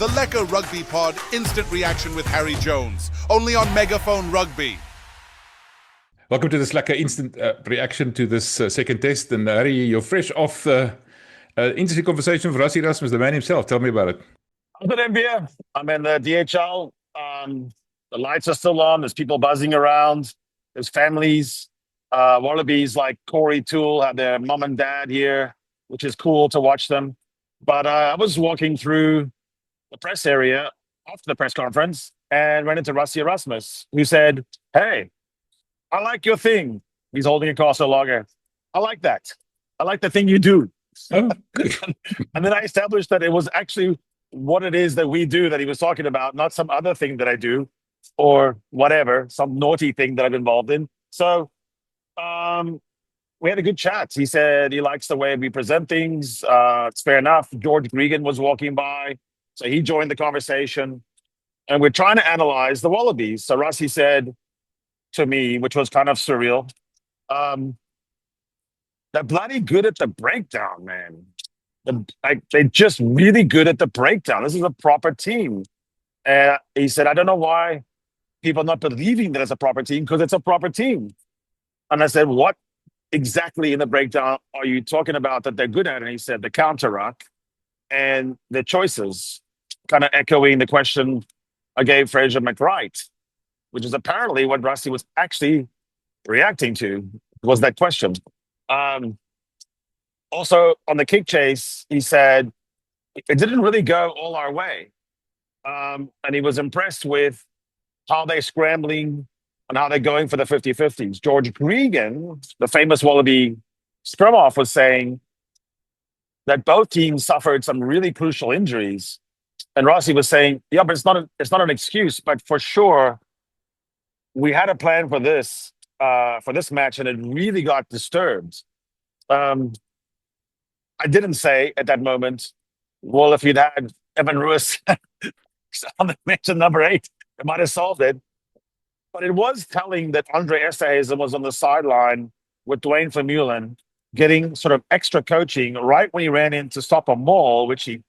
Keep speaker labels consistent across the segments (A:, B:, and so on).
A: The Lekker Rugby Pod Instant Reaction with Harry Jones, only on Megaphone Rugby.
B: Welcome to this Lekker Instant Reaction to this second test. And Harry, you're fresh off the interesting conversation with Rassie Erasmus, the man himself. Tell me about it.
C: I'm at NBA. I'm in the DHL. The lights are still on. There's people buzzing around. There's families. Wallabies like Corey Toole had their mom and dad here, which is cool to watch them. But I was walking through the press area after the press conference and ran into Rassie Erasmus, who said, "Hey, I like your thing." He's holding a Castle Lager. "I like that. I like the thing you do."
B: Oh, good.
C: And then I established that it was actually what it is that we do that he was talking about, not some other thing that I do or whatever, some naughty thing that I'm involved in. So we had a good chat. He said he likes the way we present things. It's fair enough. George Gregan was walking by, so he joined the conversation. And we're trying to analyze the Wallabies. So Rassie said to me, which was kind of surreal, they're bloody good at the breakdown, man. They're just really good at the breakdown. This is a proper team. And he said, I don't know why people are not believing that it's a proper team, because it's a proper team. And I said, what exactly in the breakdown are you talking about that they're good at? And he said, the counter-ruck and the choices, kind of echoing the question I gave Fraser McWright, which is apparently what Rassie was actually reacting to, was that question. Also, on the kick chase, he said, it didn't really go all our way. And he was impressed with how they're scrambling and how they're going for the 50-50s. George Gregan, the famous Wallaby scrum off, was saying that both teams suffered some really crucial injuries. And Rassie was saying, yeah, but it's not an excuse, but for sure, we had a plan for this match, and it really got disturbed. I didn't say at that moment, well, if you'd had Evan Ruiz on the bench at number 8, it might have solved it. But it was telling that Andre Esterhuizen was on the sideline with Dwayne Vermeulen, getting sort of extra coaching right when he ran in to stop a maul, which he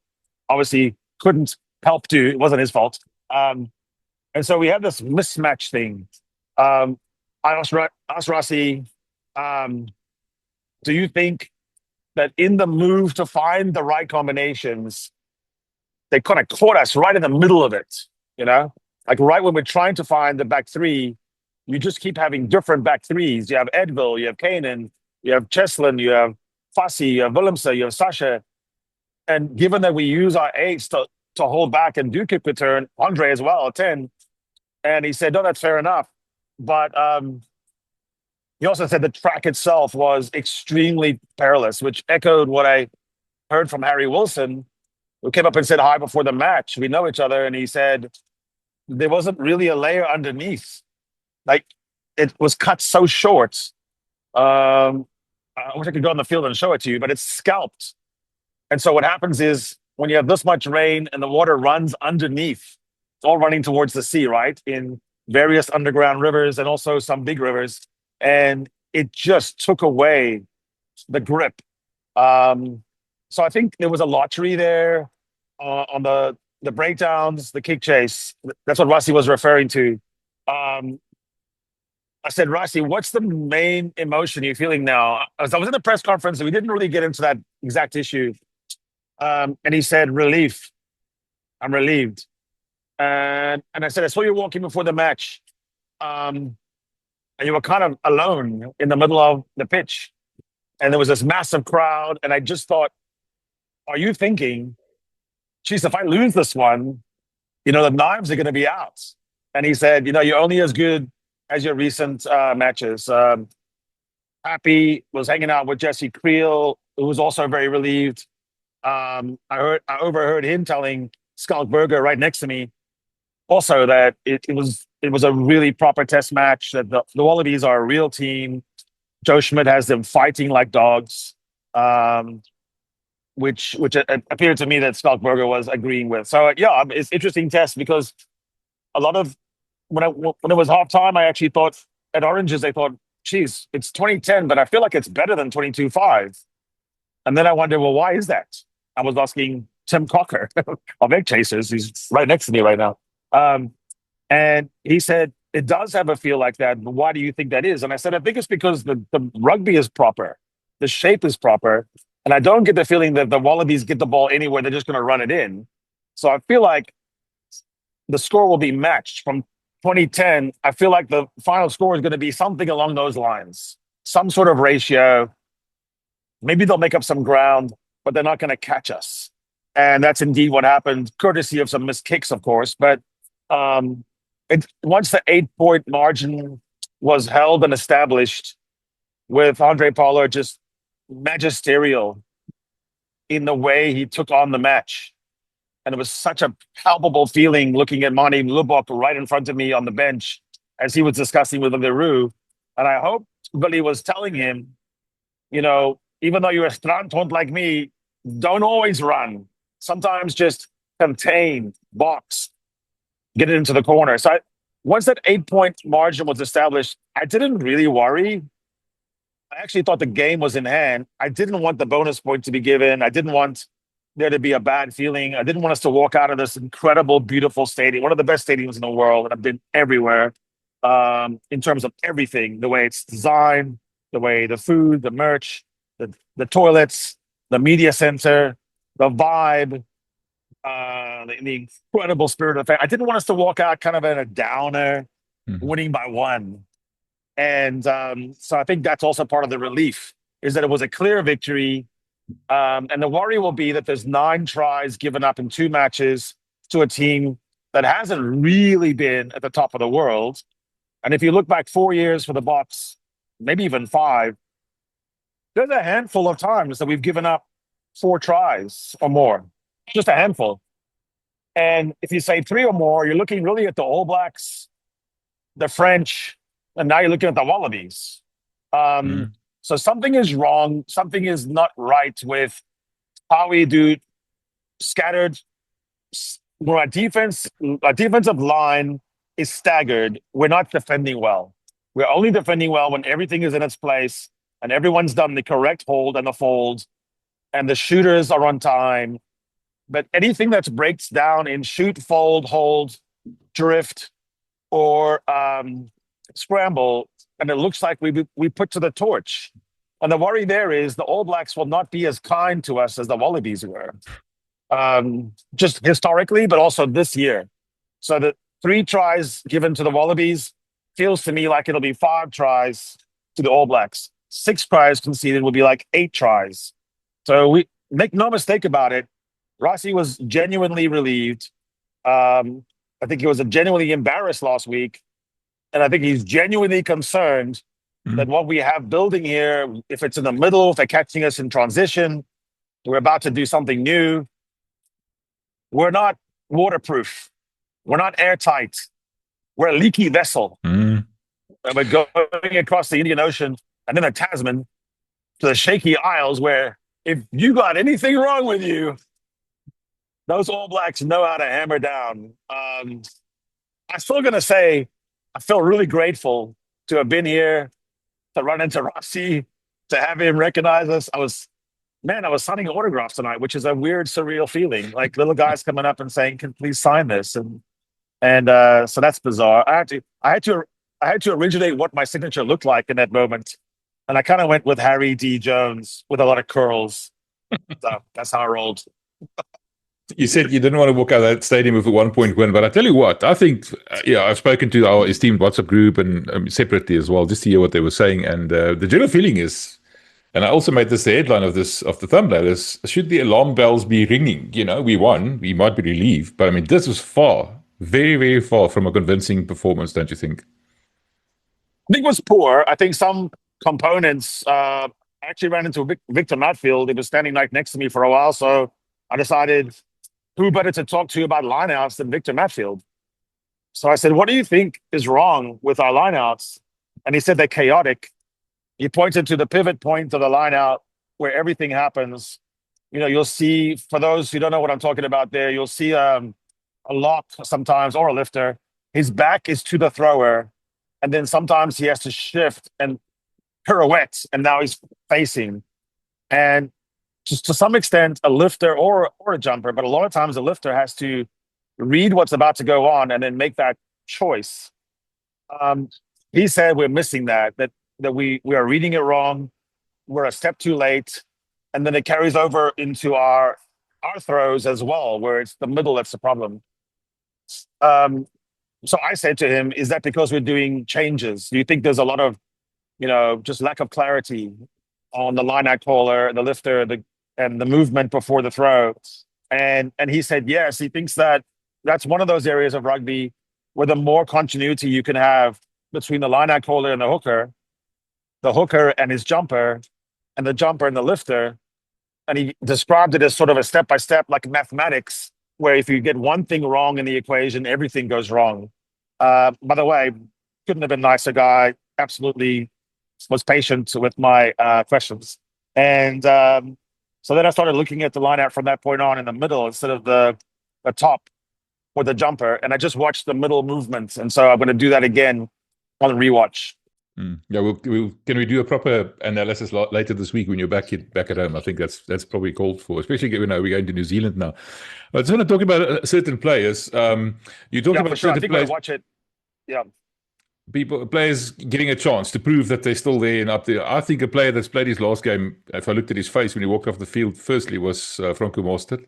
C: obviously couldn't help do. It wasn't his fault. And so we had this mismatch thing. I asked Rassie, do you think that in the move to find the right combinations, they kind of caught us right in the middle of it, you know? Like right when we're trying to find the back three, you just keep having different back threes. You have Edville, you have Kanan, you have Cheslin, you have Fassi, you have Willemse, you have Sasha. And given that we use our 8s to hold back and do kick return, Andre as well, 10. And he said, no, that's fair enough. But he also said the track itself was extremely perilous, which echoed what I heard from Harry Wilson, who came up and said hi before the match. We know each other. And he said there wasn't really a layer underneath. Like, it was cut so short. I wish I could go on the field and show it to you, but it's scalped. And so what happens is when you have this much rain and the water runs underneath, it's all running towards the sea, right? In various underground rivers and also some big rivers. And it just took away the grip. So I think there was a lottery there on the breakdowns, the kick chase. That's what Rassie was referring to. I said, Rassie, what's the main emotion you're feeling now? I was in the press conference and we didn't really get into that exact issue. And he said, relief. I'm relieved. And I said, I saw you walking before the match. And you were kind of alone in the middle of the pitch. And there was this massive crowd. And I just thought, are you thinking, geez, if I lose this one, the knives are going to be out? And he said, you're only as good as your recent matches. Happy was hanging out with Jesse Creel, who was also very relieved. I overheard him telling Skalkberger right next to me also that it was a really proper test match, that the Wallabies are a real team. Joe Schmidt has them fighting like dogs, which appeared to me that Skalkberger was agreeing with. So yeah, it's interesting test because a lot of when it was halftime, I actually thought at Oranges, they thought, geez, it's 2010, but I feel like it's better than 22-5. And then I wondered, well, why is that? I was asking Tim Cocker of Egg Chasers. He's right next to me right now. And he said, it does have a feel like that. But why do you think that is? And I said, I think it's because the rugby is proper. The shape is proper. And I don't get the feeling that the Wallabies get the ball anywhere. They're just going to run it in. So I feel like the score will be matched from 2010. I feel like the final score is going to be something along those lines, some sort of ratio. Maybe they'll make up some ground, but they're not going to catch us. And that's indeed what happened, courtesy of some missed kicks, of course. But once the 8-point margin was held and established, with Andre Pollard just magisterial in the way he took on the match. And it was such a palpable feeling looking at Mani Lubbock right in front of me on the bench as he was discussing with Leroux. And I hope Billy was telling him, you know, even though you're a stranthond like me, don't always run. Sometimes just contain, box, get it into the corner. So once that 8-point margin was established, I didn't really worry. I actually thought the game was in hand. I didn't want the bonus point to be given. I didn't want there to be a bad feeling. I didn't want us to walk out of this incredible, beautiful stadium, one of the best stadiums in the world. And I've been everywhere in terms of everything, the way it's designed, the way the food, the merch, the toilets, the media center, the vibe, the incredible spirit of the fan. I didn't want us to walk out kind of in a downer, winning by one. And so I think that's also part of the relief, is that it was a clear victory. And the worry will be that there's 9 tries given up in 2 matches to a team that hasn't really been at the top of the world. And if you look back 4 years for the Boks, maybe even 5, there's a handful of times that we've given up 4 tries or more, just a handful. And if you say 3 or more, you're looking really at the All Blacks, the French, and now you're looking at the Wallabies. So something is wrong. Something is not right with how we do scattered. Where our defensive line is staggered. We're not defending well. We're only defending well when everything is in its place and everyone's done the correct hold and the fold, and the shooters are on time. But anything that breaks down in shoot, fold, hold, drift, or scramble, and it looks like we put to the torch. And the worry there is the All Blacks will not be as kind to us as the Wallabies were, just historically, but also this year. So the 3 tries given to the Wallabies feels to me like it'll be 5 tries to the All Blacks. 6 tries conceded will be like 8 tries. So we make no mistake about it. Rassie was genuinely relieved. I think he was genuinely embarrassed last week. And I think he's genuinely concerned that what we have building here, if it's in the middle, if they're catching us in transition, we're about to do something new. We're not waterproof. We're not airtight. We're a leaky vessel. And we're going across the Indian Ocean and then the Tasman to the shaky isles where if you got anything wrong with you, those All Blacks know how to hammer down. I'm still going to say I feel really grateful to have been here, to run into Rassie, to have him recognize us. I was signing autographs tonight, which is a weird, surreal feeling. Like little guys coming up and saying, "Can please sign this?" And so that's bizarre. I had to originate what my signature looked like in that moment, and I kind of went with Harry D. Jones with a lot of curls. So that's how I rolled.
B: You said you didn't want to walk out of that stadium with a 1-point win, but I tell you what, I think, I've spoken to our esteemed WhatsApp group and separately as well, just to hear what they were saying. And the general feeling is, and I also made this the headline of the thumbnail, is should the alarm bells be ringing? We won, we might be relieved, but I mean, this was very, very far from a convincing performance, don't you think?
C: I think it was poor. I think some components, I actually ran into Victor Matfield. He was standing right next to me for a while, so I decided, who better to talk to about lineouts than Victor Matfield? So I said, what do you think is wrong with our lineouts? And he said they're chaotic. He pointed to the pivot point of the lineout where everything happens. You'll see, for those who don't know what I'm talking about there, you'll see a lock sometimes or a lifter. His back is to the thrower. And then sometimes he has to shift and pirouette. And now he's facing. And just to some extent, a lifter or a jumper, but a lot of times a lifter has to read what's about to go on and then make that choice. He said we're missing that we are reading it wrong. We're a step too late. And then it carries over into our throws as well, where it's the middle that's the problem. So I said to him, is that because we're doing changes? Do you think there's a lot of, just lack of clarity on the line out caller, the lifter, and the movement before the throw? And he said, yes, he thinks that's one of those areas of rugby where the more continuity you can have between the line out caller and the hooker and his jumper, and the jumper and the lifter. And he described it as sort of a step-by-step, like mathematics, where if you get one thing wrong in the equation, everything goes wrong. By the way, couldn't have been a nicer guy. Absolutely was patient with my questions. And so then I started looking at the line out from that point on in the middle instead of the top or the jumper. And I just watched the middle movements. And so I'm going to do that again on the rewatch.
B: Yeah, can we do a proper analysis later this week when you're back at home? I think that's probably called for, especially given we're going to New Zealand now. I just want to talk about certain players. You talked about certain players.
C: Watch it. Yeah.
B: Players getting a chance to prove that they're still there and up there. I think a player that's played his last game, if I looked at his face when he walked off the field, firstly was Franco Mostert.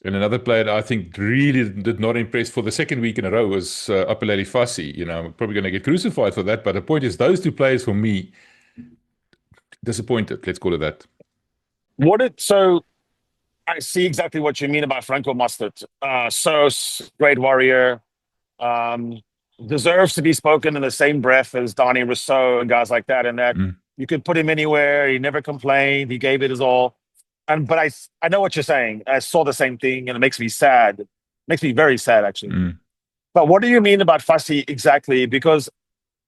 B: And another player that I think really did not impress for the second week in a row was Apelele Fassi. I'm probably going to get crucified for that. But the point is, those two players for me, disappointed. Let's call it that.
C: So I see exactly what you mean about Franco Mostert. Great warrior. Deserves to be spoken in the same breath as Donnie Rousseau and guys like that. And that you could put him anywhere. He never complained. He gave it his all. But I know what you're saying. I saw the same thing, and it makes me sad. It makes me very sad, actually. But what do you mean about Fassi exactly? Because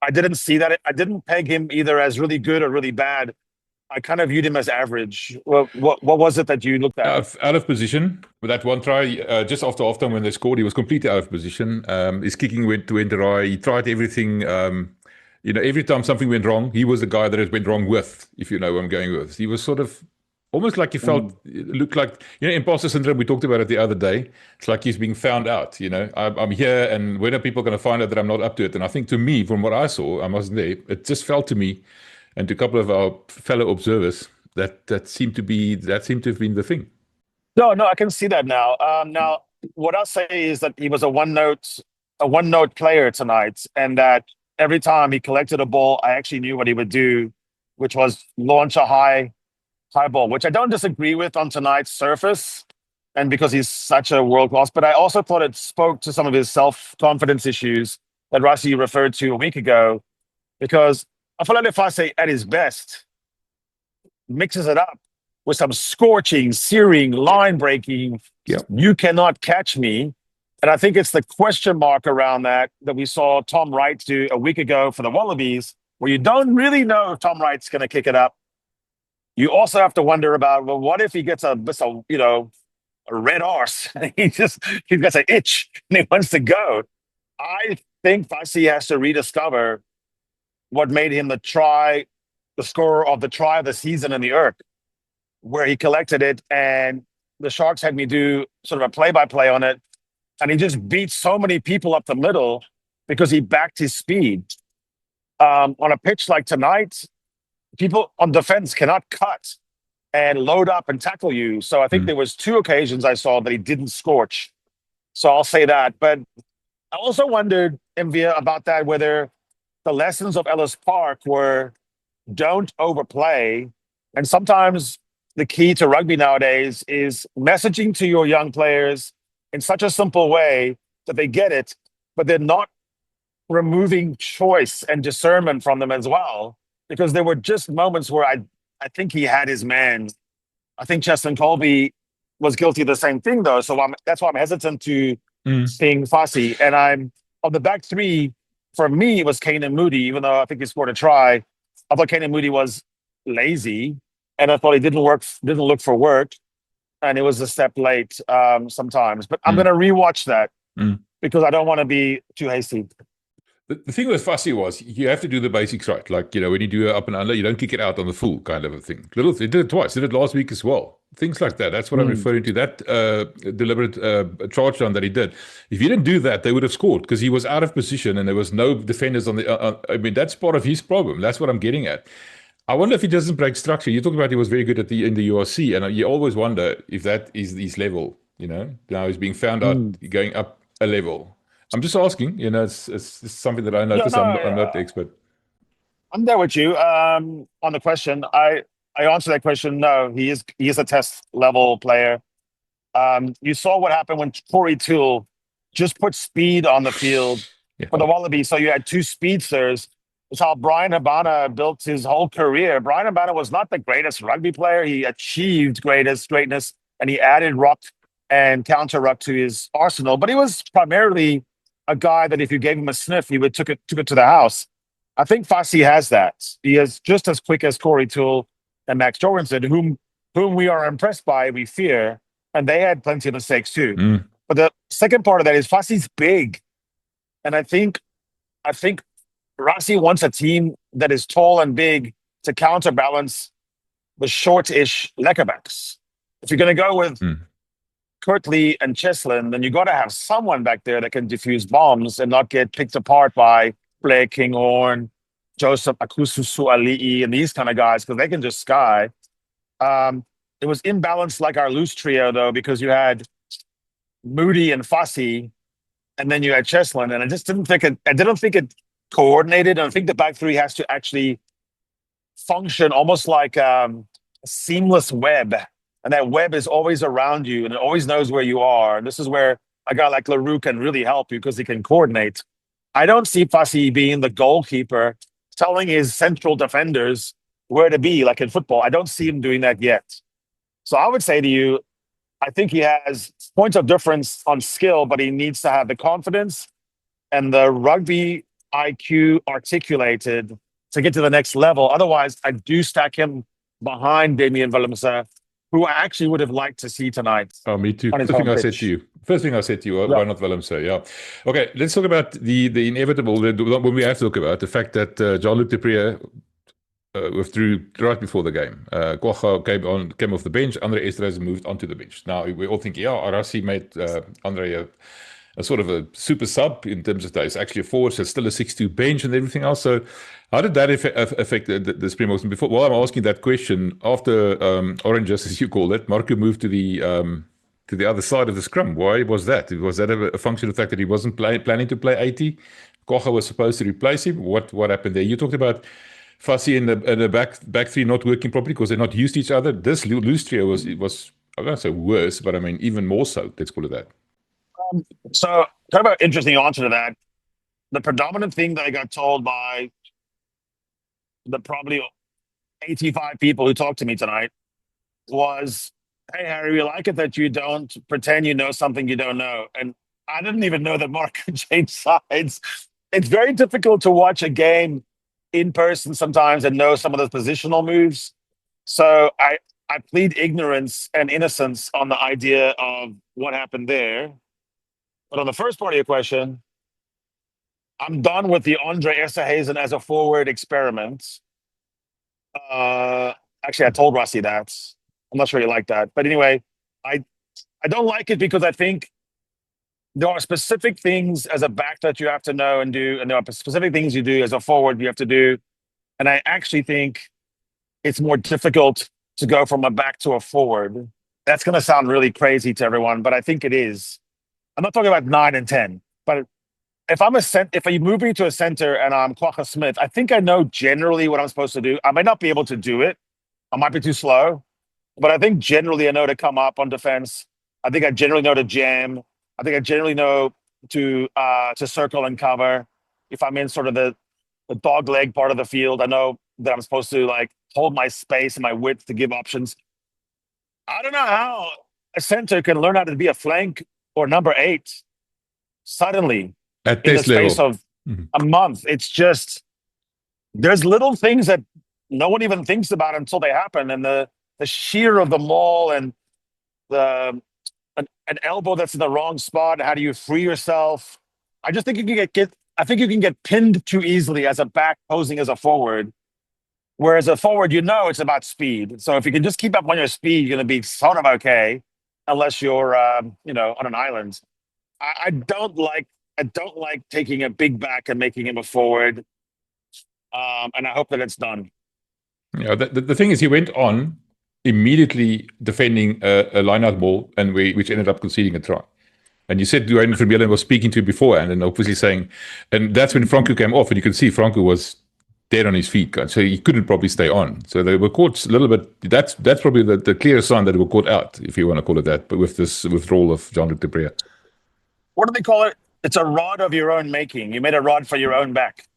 C: I didn't see that. I didn't peg him either as really good or really bad. I kind of viewed him as average. What was it that you looked at?
B: Out of position. With that one try, just after halftime when they scored, he was completely out of position. His kicking went awry. He tried everything. Every time something went wrong, he was the guy that it went wrong with, if you know where I'm going with. He was sort of almost like he felt, it looked like, imposter syndrome, we talked about it the other day. It's like he's being found out, I'm here, and when are people going to find out that I'm not up to it? And I think to me, from what I saw, I wasn't there, it just felt to me, and to a couple of our fellow observers, that seemed to have been the thing.
C: No, I can see that now. Now, what I'll say is that he was a one-note player tonight, and that every time he collected a ball, I actually knew what he would do, which was launch a high ball, which I don't disagree with on tonight's surface, and because he's such a world class. But I also thought it spoke to some of his self-confidence issues that Rassie referred to a week ago, because Apelele Fassi at his best mixes it up with some scorching, searing, line-breaking, you cannot catch me. And I think it's the question mark around that we saw Tom Wright do a week ago for the Wallabies, where you don't really know if Tom Wright's going to kick it up. You also have to wonder about, well, what if he gets a red arse? He's got an itch and he wants to go. I think Fassi has to rediscover what made him the scorer of the try of the season in the Urk, where he collected it, and the Sharks had me do sort of a play-by-play on it, and he just beat so many people up the middle because he backed his speed. On a pitch like tonight, people on defense cannot cut and load up and tackle you. So I think there was 2 occasions I saw that he didn't scorch. So I'll say that. But I also wondered, Mvia, about that, whether the lessons of Ellis Park were don't overplay. And sometimes the key to rugby nowadays is messaging to your young players in such a simple way that they get it, but they're not removing choice and discernment from them as well. Because there were just moments where I think he had his man. I think Cheston Colby was guilty of the same thing, though. So that's why I'm hesitant to sing Fassi. And I'm on the back 3. For me, it was Kane and Moody, even though I think he scored a try. I thought Kane and Moody was lazy, and I thought he didn't look for work, and it was a step late sometimes. But I'm going to rewatch that because I don't want to be too hasty.
B: The thing with Fassi was you have to do the basics right. Like, when you do up and under, you don't kick it out on the full kind of a thing. They did it twice. Did it last week as well. Things like that. That's what I'm referring to. That deliberate charge down that he did. If he didn't do that, they would have scored because he was out of position and there was no defenders on the. I mean, that's part of his problem. That's what I'm getting at. I wonder if he doesn't break structure. You talked about he was very good in the URC, and you always wonder if that is his level. Now he's being found out going up a level. I'm just asking. It's something that I noticed.
C: no,
B: I'm not the expert.
C: I'm there with you. On the question, I answer that question. No, he is a test level player. You saw what happened when Corey Toole just put speed on the field for the Wallabies. So you had two speedsters. It's how Brian Habana built his whole career. Brian Habana was not the greatest rugby player. He achieved greatness, and he added ruck and counter ruck to his arsenal. But he was primarily a guy that if you gave him a sniff, he would took it to the house. I think Fassi has that. He is just as quick as Corey Toole and Max Jorgensen, whom we are impressed by, we fear, and they had plenty of mistakes too. But the second part of that is Fassi's big, and I think Rassie wants a team that is tall and big to counterbalance the short-ish leckerbacks. If you're going to go with Kurtley and Cheslin, then you got to have someone back there that can defuse bombs and not get picked apart by Blair Kinghorn, Joseph Akususu Ali'i, and these kind of guys, because they can just sky. It was imbalanced like our loose trio, though, because you had Moody and Fassi, and then you had Cheslin, and I didn't think it coordinated. And I think the back three has to actually function almost like a seamless web. And that web is always around you and it always knows where you are. And this is where a guy like Leroux can really help you because he can coordinate. I don't see Fassi being the goalkeeper telling his central defenders where to be, like in football. I don't see him doing that yet. So I would say to you, I think he has points of difference on skill, but he needs to have the confidence and the rugby IQ articulated to get to the next level. Otherwise, I do stack him behind Damian Willemse, who I actually would have liked to see tonight.
B: Oh, me too. First thing I said to you, why not Willemse? Yeah. Okay, let's talk about the inevitable, when we have to talk about the fact that Jean-Luc Dupree withdrew right before the game. Kwagga came off the bench. Andre Esterhuizen moved onto the bench. Now, we all think, Rassie made Andre a sort of a super sub in terms of that. It's actually a forward, so it's still a 6-2 bench and everything else. So how did that affect the Springboks? And before, while I'm asking that question, after Oranges, as you call it, Marco moved to the other side of the scrum. Why was that? Was that a function of the fact that he wasn't planning to play 80? Kwagga was supposed to replace him. What happened there? You talked about Fassi and the back three not working properly because they're not used to each other. This loose trio was I don't say worse, but I mean even more so. Let's call it that.
C: So, kind of an interesting answer to that. The predominant thing that I got told by the probably 85 people who talked to me tonight was, "Hey, Harry, we like it that you don't pretend you know something you don't know." And I didn't even know that Mark could change sides. It's very difficult to watch a game in person sometimes and know some of those positional moves. So I plead ignorance and innocence on the idea of what happened there. But on the first part of your question, I'm done with the Andre Esterhuizen as a forward experiment. Actually, I told Rassie that. I'm not sure he liked that. But anyway, I don't like it because I think there are specific things as a back that you have to know and do, and there are specific things you do as a forward you have to do. And I actually think it's more difficult to go from a back to a forward. That's going to sound really crazy to everyone, but I think it is. I'm not talking about 9 and 10, but if you move me to a center and I'm Kwagga Smith, I think I know generally what I'm supposed to do. I might not be able to do it. I might be too slow, but I think generally I know to come up on defense. I think I generally know to jam. I think I generally know to circle and cover. If I'm in sort of the dog leg part of the field, I know that I'm supposed to like hold my space and my width to give options. I don't know how a center can learn how to be a flank or number 8 suddenly
B: at
C: in the
B: this
C: space
B: level
C: of a month. It's just, there's little things that no one even thinks about until they happen. And the sheer of the maul and an elbow that's in the wrong spot. How do you free yourself? I just think you can get I think you can get pinned too easily as a back posing as a forward. Whereas a forward, it's about speed. So if you can just keep up on your speed, you're going to be sort of okay, unless you're, on an island. I don't like taking a big back and making him a forward. And I hope that it's done.
B: Yeah, the thing is, he went on immediately defending a line-out ball, which ended up conceding a try. And you said Duane Vermeulen was speaking to him beforehand and obviously saying, and that's when Franco came off, and you could see Franco was dead on his feet, so he couldn't probably stay on. So they were caught a little bit. That's probably the clearest sign that they were caught out, if you want to call it that, but with this withdrawal of Jean-Luc Debré.
C: What do they call it? It's a rod of your own making. You made a rod for your own back.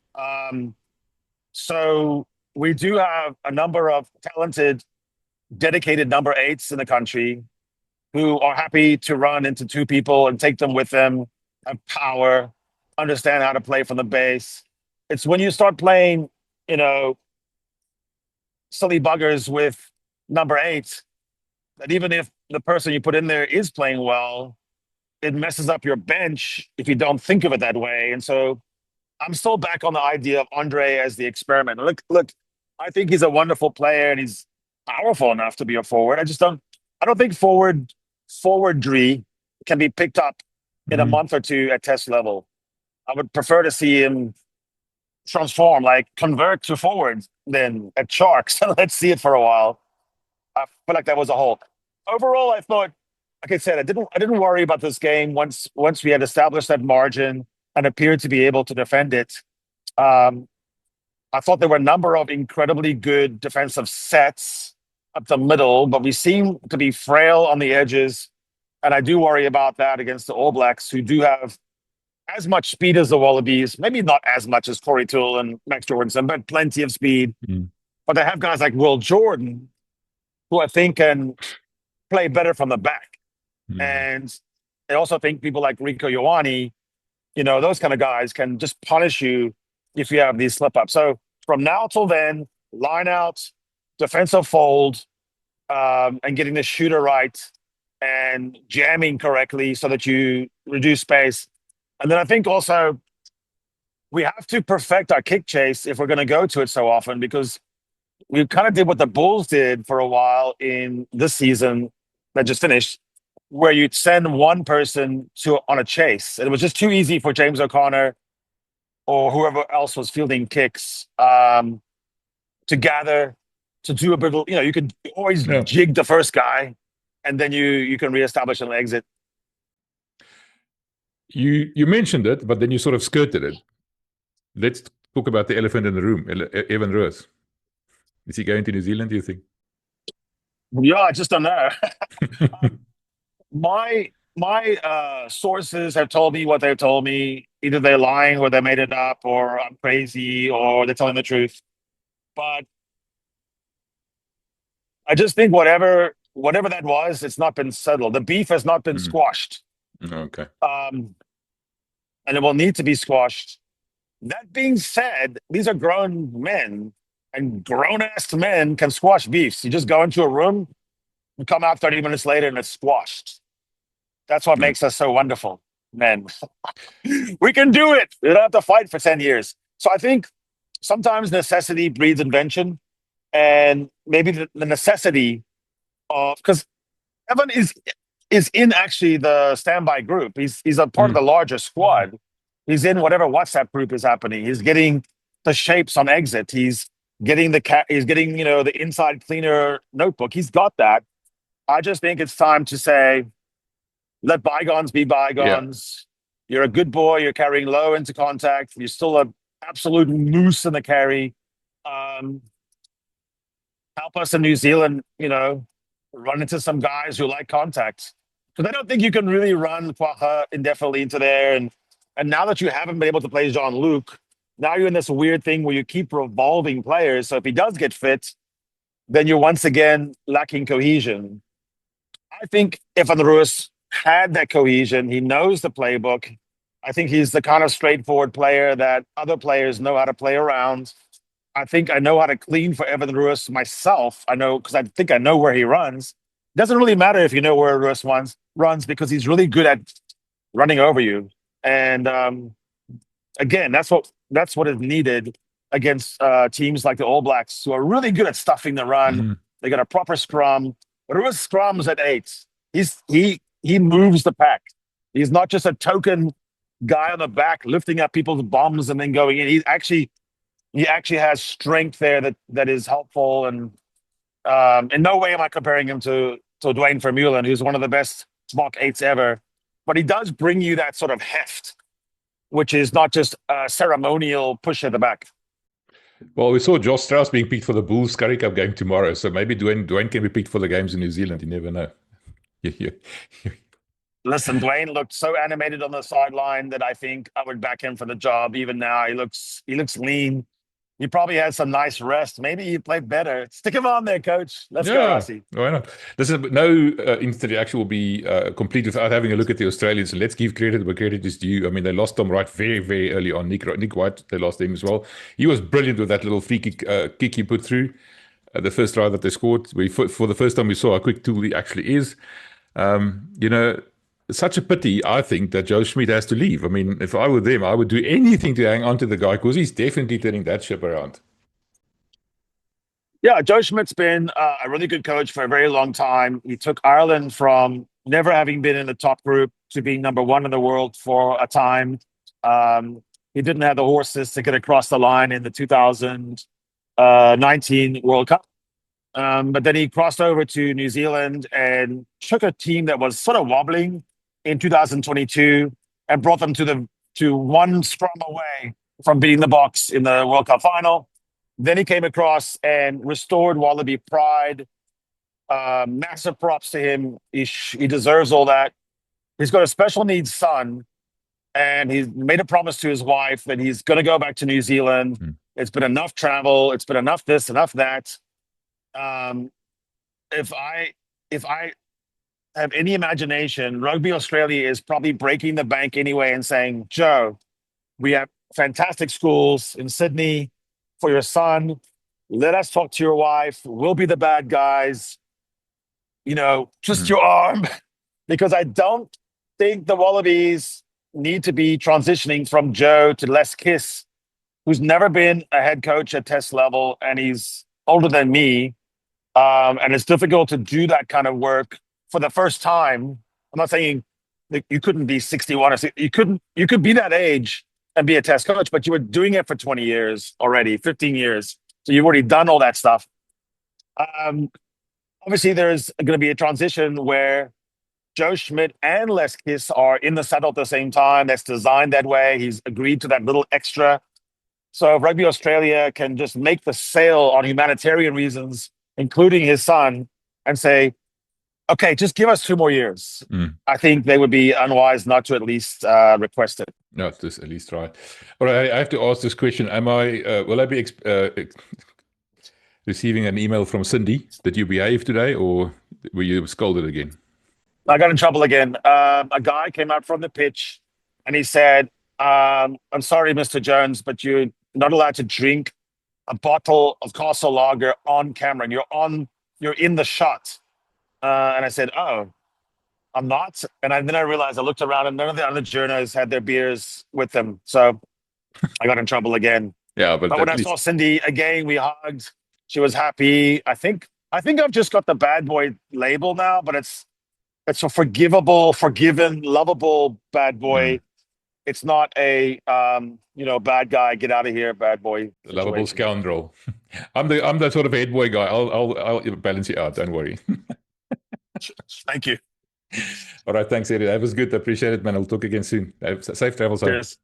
C: So we do have a number of talented, dedicated number 8s in the country who are happy to run into 2 people and take them with them, have power, understand how to play from the base. It's when you start playing, silly buggers with number 8, that even if the person you put in there is playing well, it messes up your bench if you don't think of it that way. And so I'm still back on the idea of Andre as the experiment. Look, I think he's a wonderful player and he's powerful enough to be a forward. I don't think forwardry can be picked up in a month or 2 at test level. I would prefer to see him transform, like convert to forward then at Sharks. Let's see it for a while. I feel like that was a hole. Overall, I thought, like I said, I didn't worry about this game once we had established that margin and appeared to be able to defend it. I thought there were a number of incredibly good defensive sets up the middle, but we seem to be frail on the edges. And I do worry about that against the All Blacks, who do have as much speed as the Wallabies, maybe not as much as Corey Toole and Max Jordanson, but plenty of speed. But they have guys like Will Jordan, who I think can play better from the back. And I also think people like Rico Ioane, those kind of guys can just punish you if you have these slip-ups. So from now till then, line out, defensive fold, and getting the shooter right and jamming correctly so that you reduce space. And then I think also we have to perfect our kick chase if we're going to go to it so often, because we kind of did what the Bulls did for a while in this season that just finished, where you'd send one person on a chase. And it was just too easy for James O'Connor or whoever else was fielding kicks to gather, to do a bit of, you could always jig the first guy and then you can reestablish an exit.
B: You mentioned it, but then you sort of skirted it. Let's talk about the elephant in the room, Evan Roos. Is he going to New Zealand, do you think?
C: Yeah, I just don't know. My sources have told me what they've told me. Either they're lying or they made it up, or I'm crazy, or they're telling the truth. But I just think whatever that was, it's not been settled. The beef has not been squashed.
B: Okay.
C: And it will need to be squashed. That being said, these are grown men, and grown-ass men can squash beefs. You just go into a room and come out 30 minutes later and it's squashed. That's what makes us so wonderful, men. We can do it. We don't have to fight for 10 years. So I think sometimes necessity breeds invention, and maybe the necessity of, because Evan is in actually the standby group. He's a part of the larger squad. He's in whatever WhatsApp group is happening. He's getting the shapes on exit. He's getting the inside cleaner notebook. He's got that. I just think it's time to say, let bygones be bygones. Yeah. You're a good boy. You're carrying low into contact. You're still an absolute moose in the carry. Help us in New Zealand, run into some guys who like contact. Because I don't think you can really run Kwaha indefinitely into there. And now that you haven't been able to play Jean-Luc, now you're in this weird thing where you keep revolving players. So if he does get fit, then you're once again lacking cohesion. I think Evan Roos had that cohesion. He knows the playbook. I think he's the kind of straightforward player that other players know how to play around. I think I know how to clean for Evan Roos myself. I know, because I think I know where he runs. It doesn't really matter if you know where Roos runs, because he's really good at running over you. And again, that's what is needed against teams like the All Blacks, who are really good at stuffing the run.
B: Mhm.
C: They got a proper scrum. But who scrums at 8? He moves the pack. He's not just a token guy on the back lifting up people's bombs and then going in. He actually has strength there that is helpful. And in no way am I comparing him to Dwayne Vermeulen, who's one of the best mock 8s ever. But he does bring you that sort of heft, which is not just a ceremonial push at the back.
B: Well, we saw Josh Strauss being picked for the Bulls Currie Cup game tomorrow, so maybe Dwayne can be picked for the games in New Zealand. You never know.
C: Listen, Dwayne looked so animated on the sideline that I think I would back him for the job. Even now, he looks lean. He probably had some nice rest. Maybe he played better. Stick him on there, coach. Let's go, Rassie.
B: Why not? Listen, no instant reaction will be complete without having a look at the Australians. And let's give credit where credit is due. I mean, they lost Tom Wright very, very early on. Nick White, they lost him as well. He was brilliant with that little free kick he put through. The first try that they scored. For the first time, we saw how quick tool he actually is. It's such a pity, I think, that Joe Schmidt has to leave. I mean, if I were them, I would do anything to hang on to the guy because he's definitely turning that ship around.
C: Yeah, Joe Schmidt's been a really good coach for a very long time. He took Ireland from never having been in the top group to being number 1 in the world for a time. He didn't have the horses to get across the line in the 2019 World Cup. But then he crossed over to New Zealand and took a team that was sort of wobbling in 2022 and brought them to one scrum away from beating the Boks in the World Cup final. Then he came across and restored Wallaby pride. Massive props to him. He deserves all that. He's got a special needs son, and he's made a promise to his wife that he's going to go back to New Zealand. Mm. It's been enough travel. It's been enough this, enough that. If I have any imagination, Rugby Australia is probably breaking the bank anyway and saying, Joe, we have fantastic schools in Sydney for your son. Let us talk to your wife. We'll be the bad guys. Twist your arm. Because I don't think the Wallabies need to be transitioning from Joe to Les Kiss, who's never been a head coach at test level, and he's older than me. And it's difficult to do that kind of work for the first time. I'm not saying that you couldn't be 61 or 60. You could be that age and be a test coach, but you were doing it for 20 years already, 15 years. So you've already done all that stuff. Obviously, there's going to be a transition where Joe Schmidt and Les Kiss are in the saddle at the same time. That's designed that way. He's agreed to that little extra. So if Rugby Australia can just make the sale on humanitarian reasons, including his son, and say, okay, just give us 2 more years. I think they would be unwise not to at least request it.
B: No, just at least try. All right, I have to ask this question. Will I be receiving an email from Cindy? Did you behave today, or were you scolded again?
C: I got in trouble again. A guy came out from the pitch and he said, I'm sorry, Mr. Jones, but you're not allowed to drink a bottle of Castle Lager on camera, and you're in the shot. And I said, oh, I'm not. And then I realized, I looked around and none of the other journalists had their beers with them. So I got in trouble again.
B: Yeah, but
C: when I saw Cindy again, we hugged. She was happy. I think I've just got the bad boy label now, but it's a forgivable, forgiven, lovable bad boy. It's not a bad guy, get out of here, bad boy.
B: The lovable scoundrel. I'm the sort of head boy guy. I'll balance you out. Don't worry.
C: Thank you.
B: All right, thanks, Eddie. That was good. I appreciate it, man. I'll talk again soon. Safe travels home.
C: Cheers.